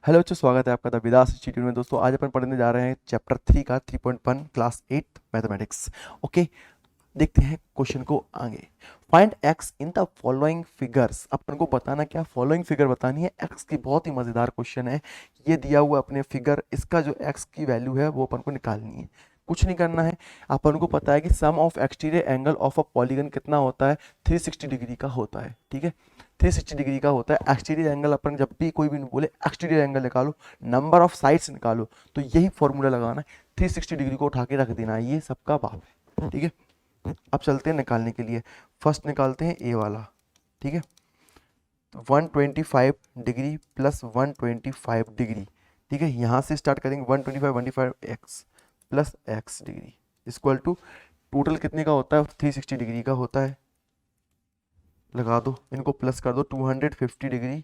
Hello बच्चों, स्वागत है आपका द विदास इंस्टीट्यूट में। दोस्तों आज अपन पढ़ने जा रहे हैं चैप्टर 3 का 3.1 क्लास 8 मैथमेटिक्स। ओके, देखते हैं क्वेश्चन को आगे। Find X in the following figures. अपन को बताना क्या, फॉलोइंग फिगर बतानी है एक्स की। बहुत ही मजेदार क्वेश्चन है। ये दिया हुआ अपने फिगर, इसका जो एक्स की वैल्यू है वो अपन को निकालनी है। कुछ नहीं करना है, अपन को पता है कि sum of exterior angle of a polygon कितना होता है, 360 डिग्री का होता है। ठीक है, 360 डिग्री का होता है एक्सटीरियर एंगल। अपन जब भी कोई भी बोले एक्सटीरियर एंगल निकालो, नंबर ऑफ साइड्स निकालो, तो यही फॉर्मूला लगाना है। 360 डिग्री को उठा के रख देना है, ये सबका बाप है। ठीक है, अब चलते हैं निकालने के लिए। फर्स्ट निकालते हैं ए वाला। ठीक है, तो 125 डिग्री प्लस 125 डिग्री। ठीक है, यहाँ से स्टार्ट करेंगे। 125 x plus x degree equal to total कितने का होता है, 360 डिग्री का होता है। लगा दो, इनको प्लस कर दो। 250 डिग्री,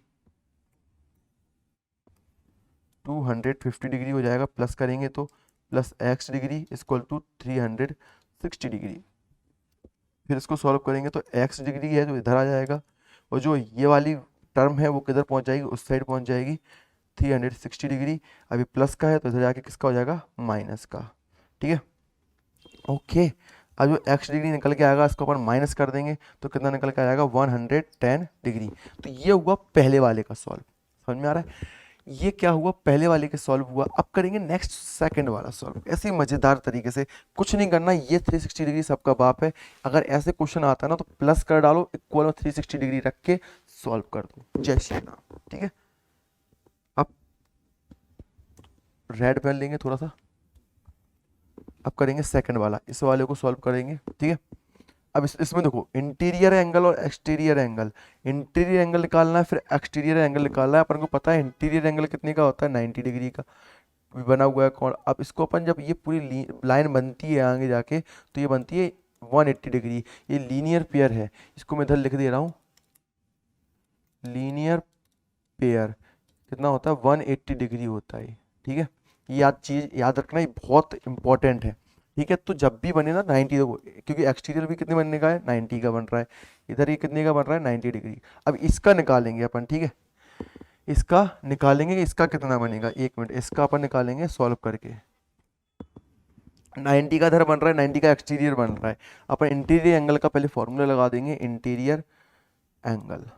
250 डिग्री हो जाएगा। प्लस करेंगे तो plus x degree equal to 360 degree. फिर इसको सॉल्व करेंगे तो एक्स डिग्री है जो इधर आ जाएगा, और जो ये वाली टर्म है वो किधर पहुंच जाएगी, उस साइड पहुंच जाएगी, 360 डिग्री। अभी प्लस का है तो इधर जाके किसका हो जाएगा, माइनस का। ठीक है, ओके। अब जो एक्स डिग्री निकल के आएगा इसको अपन माइनस कर देंगे तो कितना निकल के आएगा, 110 डिग्री। तो ये हुआ पहले वाले का सॉल्व। समझ में आ रहा है, ये क्या हुआ, पहले वाले के सॉल्व हुआ। अब करेंगे नेक्स्ट सेकंड वाला सॉल्व, ऐसे ही मजेदार तरीके से। कुछ नहीं करना, ये 360 डिग्री सबका बाप है। अगर ऐसे क्वेश्चन आता है ना तो प्लस कर डालो, इक्वल में 360 डिग्री रख के सॉल्व कर दो। जय श्री राम। ठीक है, अब रेड पेन लेंगे थोड़ा सा। अब करेंगे सेकंड वाला, इस वाले को सॉल्व करेंगे। ठीक है, अब इसमें देखो, इंटीरियर एंगल और एक्सटीरियर एंगल। इंटीरियर एंगल निकालना है, फिर एक्सटीरियर एंगल निकालना है। अपन को पता है इंटीरियर एंगल कितने का होता है, 90 डिग्री का भी बना हुआ है कौन। अब इसको अपन जब ये पूरी लाइन बनती है आगे जाके, तो ये बनती है 180 डिग्री। ये लीनियर पेयर है, इसको मैं इधर लिख दे रहा हूँ। लीनियर पेयर कितना होता है, 180 डिग्री होता है। ठीक है, ये चीज याद रखना, ये बहुत इंपॉर्टेंट है। ठीक है, तो जब भी बने ना 90, देखो क्योंकि एक्सटीरियर भी कितने बनने का है, 90 का बन रहा है। इधर ये कितने का बन रहा है, 90 डिग्री। अब इसका निकालेंगे अपन। ठीक है, इसका निकालेंगे, इसका कितना बनेगा, एक मिनट, इसका अपन निकालेंगे सॉल्व करके। 90 का इधर बन रहा है, 90 का एक्सटीरियर बन रहा है। अपन इंटीरियर एंगल का पहले फॉर्मूला लगा देंगे। इंटीरियर एंगल,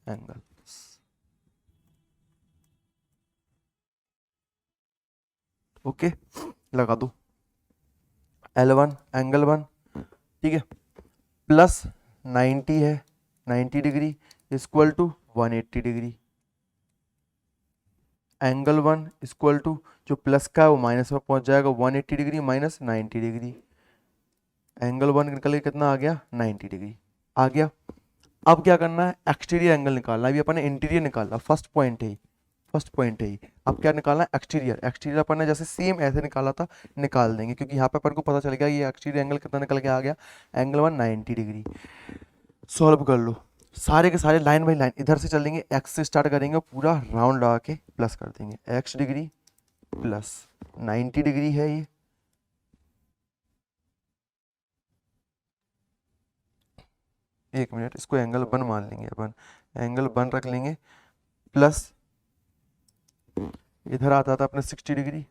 एंगल ओके, लगा दो। L1 एंगल 1, ठीक है, प्लस 90 है, 90 degree equal to 180 degree. Angle 1 equal to, जो प्लस का है वो माइनस में पहुंच जाएगा, 180 डिग्री माइनस 90 डिग्री। एंगल 1 निकल के कितना आ गया, 90 डिग्री आ गया। अब क्या करना है, एक्सटीरियर एंगल निकालना है। अभी अपन ने इंटीरियर निकाला, फर्स्ट पॉइंट है, फर्स्ट पॉइंट है। अब क्या निकालना है, एक्सटीरियर। एक्सटीरियर अपन ने जैसे सेम ऐसे निकाला था, निकाल देंगे, क्योंकि यहाँ पे अपन को पता चल गया ये एक्सटीरियर एंगल कितना निकल के आ गया, एंगल 1 90 डिग्री। सॉल्व कर लो, सारे के सारे लाइन बाई लाइन इधर से चलेंगे, एक्स से स्टार्ट करेंगे, पूरा राउंड लगा के प्लस कर देंगे। एक्स डिग्री प्लस 90 डिग्री है ये, एक मिनट, इसको एंगल 1 मान लेंगे अपन, एंगल 1 रख लेंगे। प्लस इधर आता था अपना 60 डिग्री,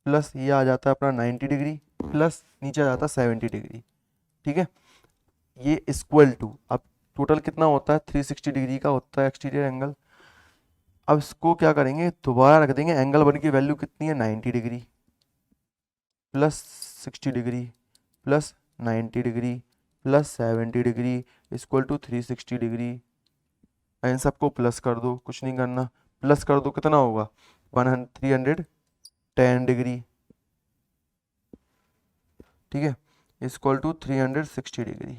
प्लस ये आ जाता है अपना 90 डिग्री, प्लस नीचे आ जाता है 70 डिग्री। ठीक है, ये इक्वल टू, अब टोटल कितना होता है, 360 डिग्री का होता है एक्सटीरियर एंगल। अब इसको क्या करेंगे, दोबारा रख देंगे। एंगल 1 की वैल्यू कितनी है, 90 degree plus 60 degree plus 90 degree plus 70 degree equal to 360 degree. इन सबको प्लस कर दो, कुछ नहीं करना, प्लस कर दो, कितना होगा, 310 डिग्री। ठीक है, इक्वल टू 360 डिग्री।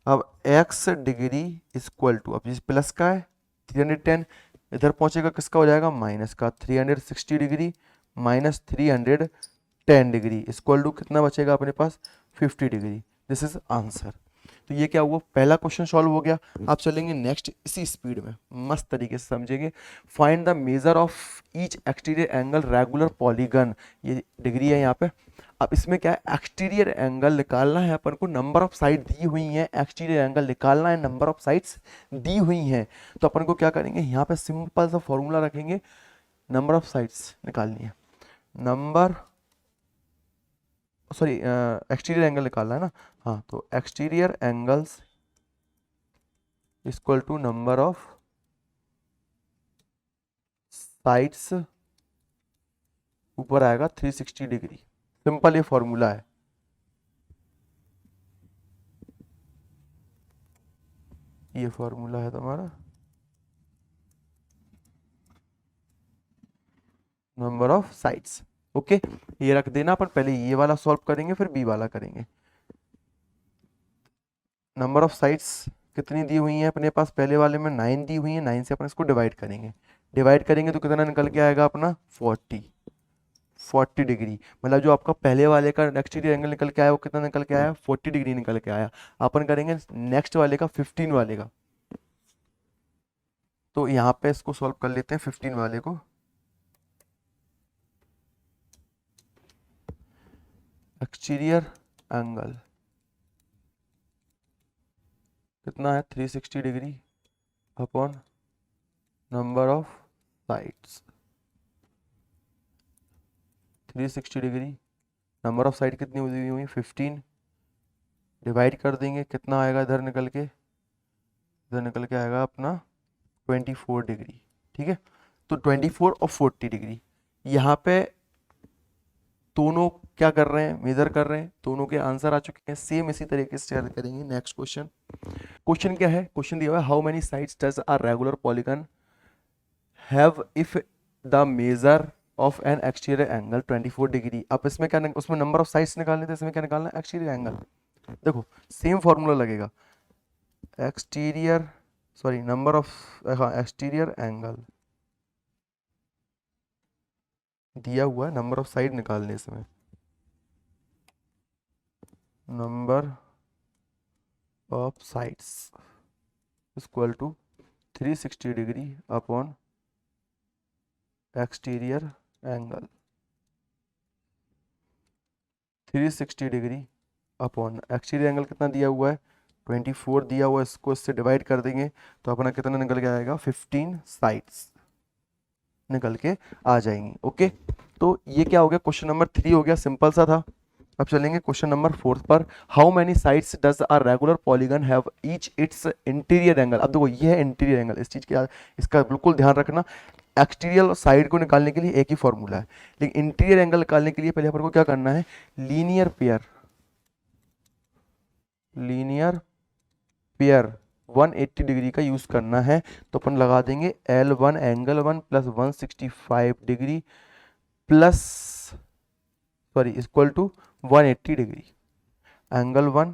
अब x डिग्री इक्वल टू, अब जिस प्लस का है 310, इधर पहुंचेगा किसका हो जाएगा, माइनस का। 360 degree minus 310 degree equal to कितना बचेगा अपने पास, 50 डिग्री। This is answer. तो ये क्या हुआ, पहला क्वेश्चन सॉल्व हो गया। आप चलेंगे नेक्स्ट इसी स्पीड में, मस्त तरीके से समझेंगे। Find the measure of each exterior angle regular polygon, ये डिग्री है यहाँ पे। अब इसमें क्या है, एक्सटीरियर एंगल निकालना है अपन को, नंबर ऑफ साइड दी हुई है, एक्सटीरियर एंगल निकालना है, नंबर ऑफ साइड्स दी हुई हैं। तो अपन को क्या करेंगे, यहाँ पे सिंपल सा फॉर्मूला रखेंगे, नंबर ऑफ साइड्स निकालनी है, नंबर सॉरी एक्सटीरियर एंगल निकालना है ना, हाँ, तो exterior angles equal to number of sides, ऊपर आएगा 360 डिग्री। सिंपल ये फॉर्मूला है। ये फॉर्मूला है तुम्हारा नंबर ऑफ साइड्स। ओके, ये रख देना, अपन पहले ये वाला सॉल्व करेंगे फिर बी वाला करेंगे। नंबर ऑफ साइड्स कितनी दी हुई है अपने पास, पहले वाले में 9 दी हुई है, 9 से अपन इसको डिवाइड करेंगे, डिवाइड करेंगे तो कितना निकल के आएगा अपना 40 डिग्री। मतलब जो आपका पहले वाले का एक्सटीरियर एंगल निकल के आया वो कितना निकल के आया, 40 डिग्री निकल के आया। अपन करेंगे नेक्स्ट वाले का 15 वाले का, तो यहाँ पे इसको सॉल्व कर लेते हैं 15 वाले को। एक्सटीरियर एंगल कितना है 360 degree upon number of sides, 360 degree, number of side कितनी दी हुई 15, डिवाइड कर देंगे, कितना आएगा इधर निकल के, इधर निकल के आएगा अपना 24 डिग्री। ठीक है, तो 24 और 40 डिग्री, यहाँ पे दोनों क्या कर रहे हैं, मेजर कर रहे हैं, दोनों के आंसर आ चुके हैं। सेम इसी तरीके से शेयर करेंगे। नेक्स्ट क्वेश्चन, क्वेश्चन क्या है, क्वेश्चन दिया हुआ है how many sides does a regular polygon have if the measure of N exterior angle 24 degree. अब इसमें क्या, उसमें नंबर ऑफ साइड्स निकालने थे, इसमें क्या निकालना है, एक्सटीरियर एंगल। देखो सेम फॉर्मूला लगेगा, एक्सटीरियर सॉरी नंबर ऑफ, हाँ, एक्सटीरियर एंगल दिया हुआ है, नंबर ऑफ साइड निकालने इसमें, number of sides equal to 360 degree upon exterior angle, 360 degree upon exterior angle कितना दिया हुआ है 24 दिया हुआ है, इसको इससे डिवाइड कर देंगे तो अपना कितना निकल के आएगा 15 साइड्स निकल के आ जाएंगी। ओके, तो ये क्या हो गया, क्वेश्चन नंबर 3 हो गया, सिंपल सा था। अब चलेंगे क्वेश्चन नंबर 4 पर, how many sides does a regular polygon have each it's interior angle. अब देखो ये है इंटीरियर एंगल, इस चीज की इसका बिल्कुल ध्यान रखना। एक्सटीरियर साइड को निकालने के लिए एक ही फॉर्मूला है, लेकिन इंटीरियर एंगल निकालने के लिए पहले अपन को क्या करना है, लीनियर पेयर 180 डिग्री का यूज करना है। तो अपन लगा देंगे L1 angle 1 plus 165 degree plus sorry equal to 180 degree, angle 1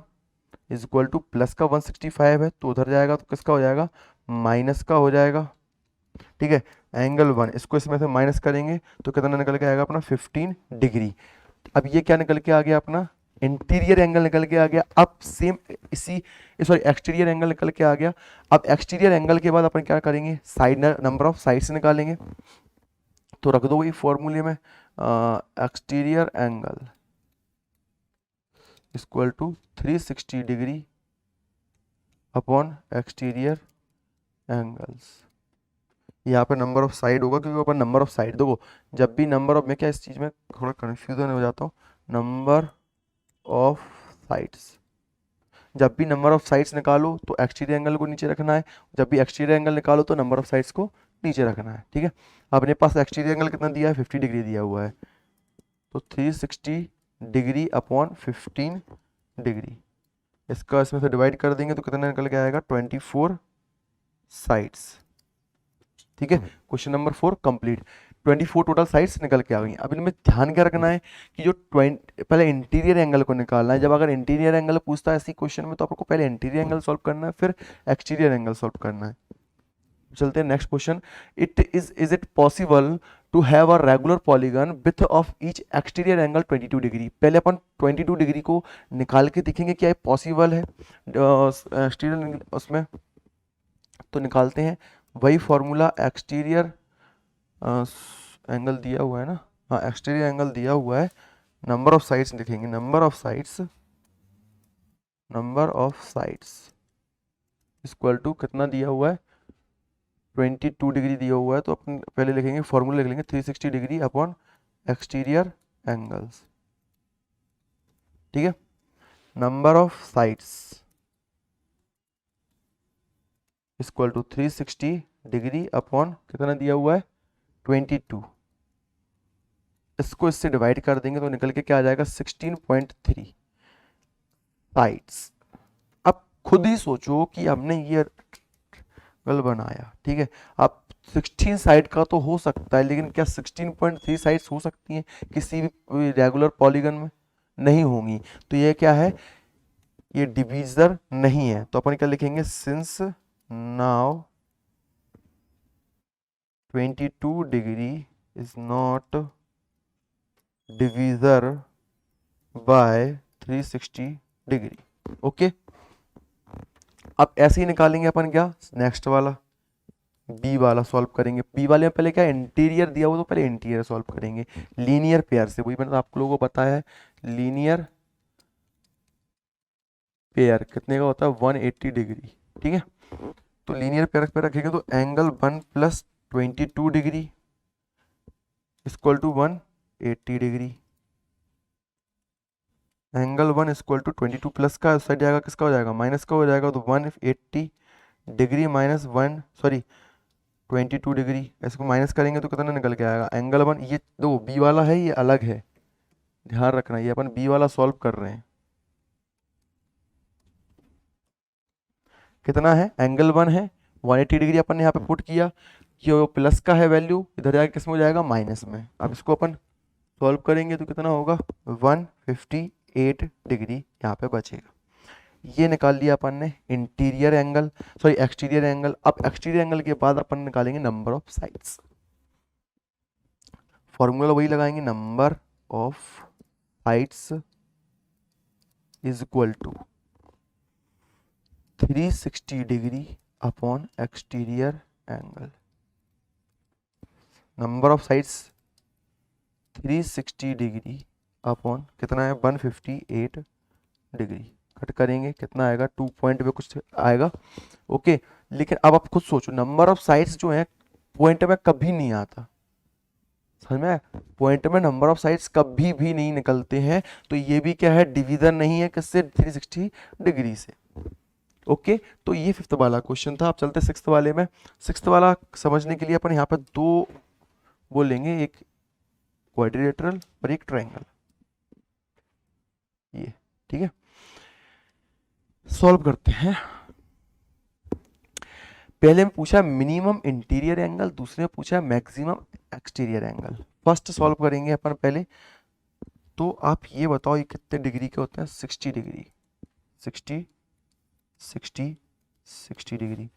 is equal to plus का 165 है तो उधर जाएगा तो किसका हो जाएगा, माइनस का हो जाएगा। ठीक है, एंगल 1 इसको इसमें से माइनस करेंगे तो कितना निकल के आएगा अपना 15 डिग्री। अब ये क्या निकल के आ गया अपना, इंटीरियर एंगल निकल के आ गया। अब सेम इसी सॉरी एक्सटीरियर एंगल निकल के आ गया। अब एक्सटीरियर एंगल के बाद अपन क्या करेंगे, साइड नंबर ऑफ साइड्स निकालेंगे। तो रख दो वही फॉर्मूले में, exterior angle equal to 360 degree upon exterior angles. यहाँ पे नंबर ऑफ साइड होगा क्योंकि अपन नंबर ऑफ साइड, देखो जब भी नंबर ऑफ, मैं क्या इस चीज़ में थोड़ा कन्फ्यूजन हो जाता हूँ, नंबर ऑफ साइड्स, जब भी नंबर ऑफ साइड्स निकालो तो एक्सटीरियर एंगल को नीचे रखना है, जब भी एक्सटीरियर एंगल निकालो तो नंबर ऑफ साइड्स को नीचे रखना है। ठीक है, अपने पास एक्सटीरियर एंगल कितना दिया है 50 डिग्री दिया हुआ है, तो 360 डिग्री अपॉन 15 डिग्री, इसका इसमें से डिवाइड कर देंगे तो कितना निकल के आएगा 24 साइड्स। ठीक है, question number 4 complete, 24 total sides निकल के आ गई। अब इनमें ध्यान क्या रखना है कि जो पहले इंटीरियर एंगल को निकालना है। जब अगर इंटीरियर एंगल पूछता है इसी क्वेश्चन में तो आपको पहले इंटीरियर एंगल सॉल्व करना है फिर एक्सटीरियर एंगल सॉल्व करना है। चलते हैं next question, is it possible to have a regular polygon with of each exterior angle 22 degree. पहले अपन 22 डिग्री को निकाल के देखेंगे क्या पॉसिबल है एक्सटीरियर उसमें, तो निकालते हैं वही फॉर्मूला। एक्सटीरियर एंगल दिया हुआ है ना, हाँ एक्सटीरियर एंगल दिया हुआ है, नंबर ऑफ साइड्स लिखेंगे, number of sides equal to कितना दिया हुआ है 22 डिग्री दिया हुआ है, तो अपन पहले लिखेंगे फॉर्मूला लिख लेंगे 360 डिग्री अपॉन एक्सटीरियर एंगल्स, ठीक है। Number of sides equal to 360 degree upon कितना दिया हुआ है 22, इसको इससे डिवाइड कर देंगे तो निकल के क्या आ जाएगा 16.3 साइड्स। अब खुद ही सोचो कि हमने ये गल बनाया, ठीक है। अब 16 साइड का तो हो सकता है, लेकिन क्या 16.3 साइड्स हो सकती हैं किसी भी रेगुलर पॉलीगन में? नहीं होंगी। तो ये क्या है, ये डिवीजर नहीं है। तो अपन क्या लिखेंगे, since now 22 degree is not divisor by 360 degree. Okay, अब ऐसे ही निकालेंगे अपन क्या, नेक्स्ट वाला बी वाला सॉल्व करेंगे। बी वाले में पहले क्या इंटीरियर दिया हुआ, तो पहले इंटीरियर सॉल्व करेंगे लीनियर पेयर से। वही मैंने आप लोगों को बताया है, लीनियर पेयर कितने का होता है 180 डिग्री, ठीक है। तो लीनियर पेयर पे रखेंगे तो angle 1 plus 22 degree equal to 180 degree. Angle 1 equal to 22 plus का उस साइड जाएगा, किसका हो जाएगा माइनस का हो जाएगा, तो 180 डिग्री माइनस 22 डिग्री, इसको माइनस करेंगे तो कितना निकल के आएगा एंगल 1। ये दो बी वाला है, ये अलग है, ध्यान रखना, ये अपन बी वाला सॉल्व कर रहे हैं। कितना है एंगल 1 है 180 डिग्री, अपन ने यहाँ पे पुट किया, ये प्लस का है वैल्यू, इधर जाके किस में हो जाएगा माइनस में। अब इसको अपन सॉल्व करेंगे तो कितना होगा 158 डिग्री यहाँ पे बचेगा। ये निकाल लिया अपन ने interior angle, sorry exterior angle. अब एक्सटीरियर एंगल के बाद अपन निकालेंगे नंबर ऑफ साइड्स। फॉर्मूला वही लगाएंगे, number of sides is equal to 360 degree upon exterior angle. Number of sides 360 degree upon कितना है 158 डिग्री, कट करेंगे कितना आएगा 2 पॉइंट में कुछ आएगा। ओके, लेकिन अब आप खुद सोचो, नंबर ऑफ साइड्स जो है पॉइंट में कभी नहीं आता, समझ में? पॉइंट में नंबर ऑफ साइड्स कभी भी नहीं निकलते हैं, तो ये भी क्या है डिवीजन नहीं है किससे 360 डिग्री से। ओके, तो ये 5th वाला क्वेश्चन था। अब चलते 6th वाले में। 6th वाला समझने के लिए अपन यहाँ पे दो वो लेंगे, एक क्वाड्रिलेटरल और एक ट्रायंगल, ये ठीक है। सॉल्व करते हैं। पहले में पूछा मिनिमम इंटीरियर एंगल, दूसरे में पूछा maximum exterior angle. First solve करेंगे अपन पहले, तो आप ये बताओ ये कितने डिग्री के होते हैं 60 डिग्री, 60 डिग्री,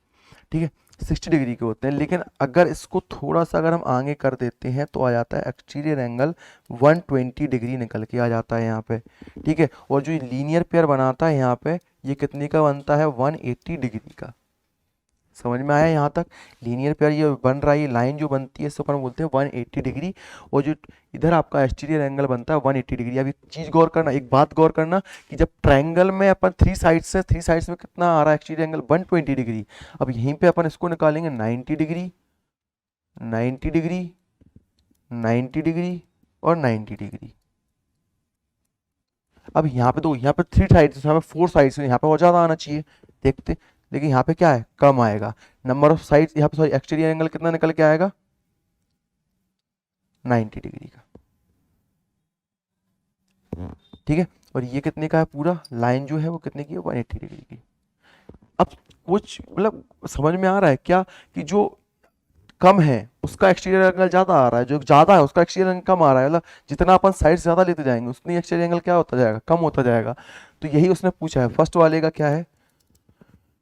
ठीक है 60 डिग्री के होते हैं। लेकिन अगर इसको थोड़ा सा अगर हम आगे कर देते हैं तो आ जाता है एक्सटीरियर एंगल 120 डिग्री निकल के आ जाता है यहाँ पे, ठीक है। और जो लीनियर पेयर बनाता है यहाँ पे, ये कितने का बनता है 180 डिग्री का। समझ में आया यहाँ तक? लीनियर पेयर ये बन रहा है, ये लाइन जो बनती है इसको अपन बोलते हैं 180 डिग्री, और जो इधर आपका एक्सटीरियर एंगल बनता है 180 डिग्री। अब एक चीज़ गौर करना, एक बात गौर करना कि जब ट्रायंगल में अपन 3 साइड्स में कितना आ रहा है एक्सटीरियर एंगल 120 डिग्री। अब यहीं पे अपन इसको निकालेंगे 90 डिग्री, 90 डिग्री, 90 डिग्री और 90 डिग्री। अब यहाँ पे तो यहाँ पे 3 साइड्स, यहाँ पे 4 साइड्स, यहाँ पे और ज़्यादा आना चाहिए देखते, लेकिन यहाँ पे क्या है कम आएगा। नंबर ऑफ साइड्स यहाँ पे सॉरी एक्सटीरियर एंगल कितना निकल के आएगा 90 डिग्री का, ठीक है। और ये कितने का है, पूरा लाइन जो है वो कितने की है 180 डिग्री की। अब कुछ मतलब समझ में आ रहा है क्या कि जो कम है उसका एक्सटीरियर एंगल ज्यादा आ रहा है, जो ज्यादा है उसका एक्सटीरियर एंगल कम आ रहा है। मतलब जितना अपन साइड ज्यादा लेते जाएंगे उतनी एक्सटीरियर एंगल क्या होता जाएगा, कम होता जाएगा। तो यही उसने पूछा है। फर्स्ट वाले का क्या है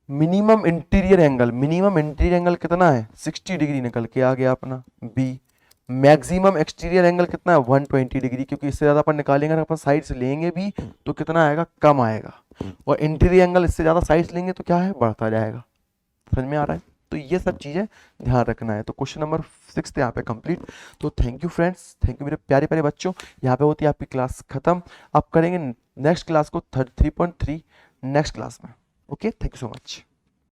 minimum interior angle, minimum interior angle कितना है 60 डिग्री निकल के आ गया अपना बी। मैक्सिमम एक्सटीरियर एंगल कितना है 120 डिग्री, क्योंकि इससे ज़्यादा अपन निकालेंगे अगर अपन साइड से लेंगे भी तो कितना आएगा, कम आएगा। और इंटीरियर एंगल इससे ज़्यादा साइड से लेंगे तो क्या है, बढ़ता जाएगा। समझ में आ रहा है? तो ये सब चीज़ें ध्यान रखना है। तो क्वेश्चन नंबर 6 यहाँ पे कंप्लीट। तो thank you friends, thank you मेरे प्यारे प्यारे बच्चों। यहाँ पे होती है आपकी क्लास खत्म। अब करेंगे नेक्स्ट क्लास को 3.3 नेक्स्ट क्लास में। Okay, thank you so much.